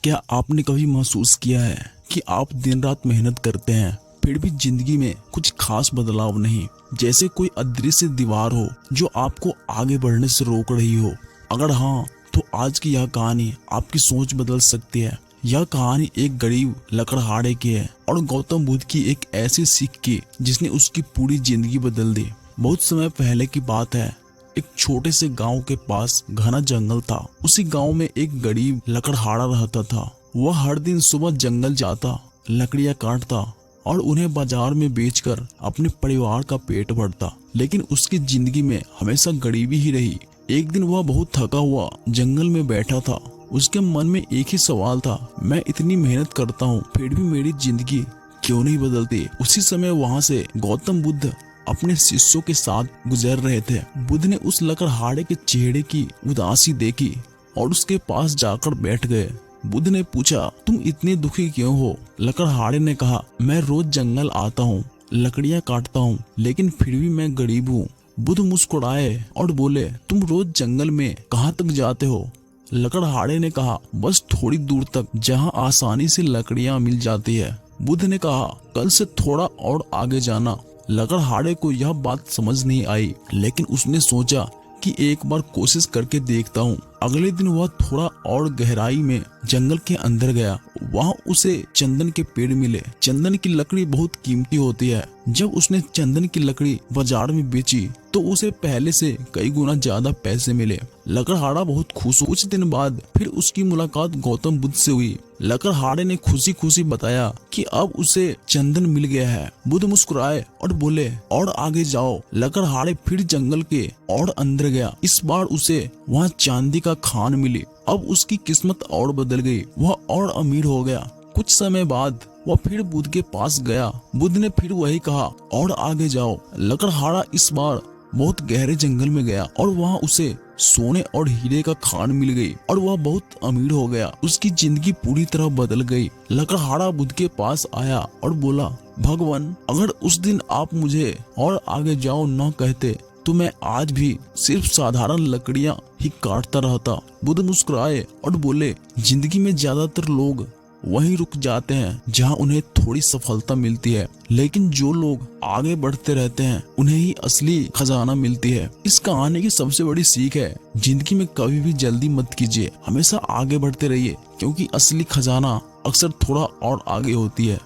क्या आपने कभी महसूस किया है कि आप दिन रात मेहनत करते हैं फिर भी जिंदगी में कुछ खास बदलाव नहीं, जैसे कोई अदृश्य दीवार हो जो आपको आगे बढ़ने से रोक रही हो? अगर हाँ, तो आज की यह कहानी आपकी सोच बदल सकती है। यह कहानी एक गरीब लकड़हारे की है और गौतम बुद्ध की एक ऐसी सीख की जिसने उसकी पूरी जिंदगी बदल दी। बहुत समय पहले की बात है। एक छोटे से गांव के पास घना जंगल था। उसी गांव में एक गरीब लकड़हारा रहता था। वह हर दिन सुबह जंगल जाता, लकड़ियां काटता और उन्हें बाजार में बेचकर अपने परिवार का पेट भरता। लेकिन उसकी जिंदगी में हमेशा गरीबी ही रही। एक दिन वह बहुत थका हुआ जंगल में बैठा था। उसके मन में एक ही सवाल था, मैं इतनी मेहनत करता हूँ फिर भी मेरी जिंदगी क्यों नहीं बदलती? उसी समय वहाँ से गौतम बुद्ध अपने शिष्यों के साथ गुजर रहे थे। बुद्ध ने उस लकड़हारे के चेहरे की उदासी देखी और उसके पास जाकर बैठ गए। बुद्ध ने पूछा, तुम इतने दुखी क्यों हो? लकड़हारे ने कहा, मैं रोज जंगल आता हूँ, लकड़ियाँ काटता हूँ, लेकिन फिर भी मैं गरीब हूँ। बुद्ध मुस्कुराए और बोले, तुम रोज जंगल में कहाँ तक जाते हो? लकड़हारे ने कहा, बस थोड़ी दूर तक, जहाँ आसानी से लकड़ियाँ मिल जाती है। बुद्ध ने कहा, कल से थोड़ा और आगे जाना। लकड़हारे को यह बात समझ नहीं आई, लेकिन उसने सोचा कि एक बार कोशिश करके देखता हूँ। अगले दिन वह थोड़ा और गहराई में जंगल के अंदर गया। वहाँ उसे चंदन के पेड़ मिले। चंदन की लकड़ी बहुत कीमती होती है। जब उसने चंदन की लकड़ी बाजार में बेची तो उसे पहले से कई गुना ज्यादा पैसे मिले। लकड़हारा बहुत खुश। कुछ दिन बाद फिर उसकी मुलाकात गौतम बुद्ध से हुई। लकड़हारे ने खुशी खुशी बताया कि अब उसे चंदन मिल गया है। बुद्ध मुस्कुराए और बोले, और आगे जाओ। लकड़हारे फिर जंगल के और अंदर गया। इस बार उसे वहाँ चांदी का खान मिली। अब उसकी किस्मत और बदल गई। वह और अमीर हो गया। कुछ समय बाद वह फिर बुद्ध के पास गया। बुद्ध ने फिर वही कहा, और आगे जाओ। लकड़हारा इस बार बहुत गहरे जंगल में गया और वहाँ उसे सोने और हीरे का खान मिल गई और वह बहुत अमीर हो गया। उसकी जिंदगी पूरी तरह बदल गई। लकड़हारा बुद्ध के पास आया और बोला, भगवान, अगर उस दिन आप मुझे और आगे जाओ न कहते तो मैं आज भी सिर्फ साधारण लकड़ियां ही काटता रहता। बुद्ध मुस्कुराए और बोले, जिंदगी में ज्यादातर लोग वहीं रुक जाते हैं जहां उन्हें थोड़ी सफलता मिलती है, लेकिन जो लोग आगे बढ़ते रहते हैं उन्हें ही असली खजाना मिलती है। इस कहानी की सबसे बड़ी सीख है, जिंदगी में कभी भी जल्दी मत कीजिए, हमेशा आगे बढ़ते रहिए, क्योंकि असली खजाना अक्सर थोड़ा और आगे होती है।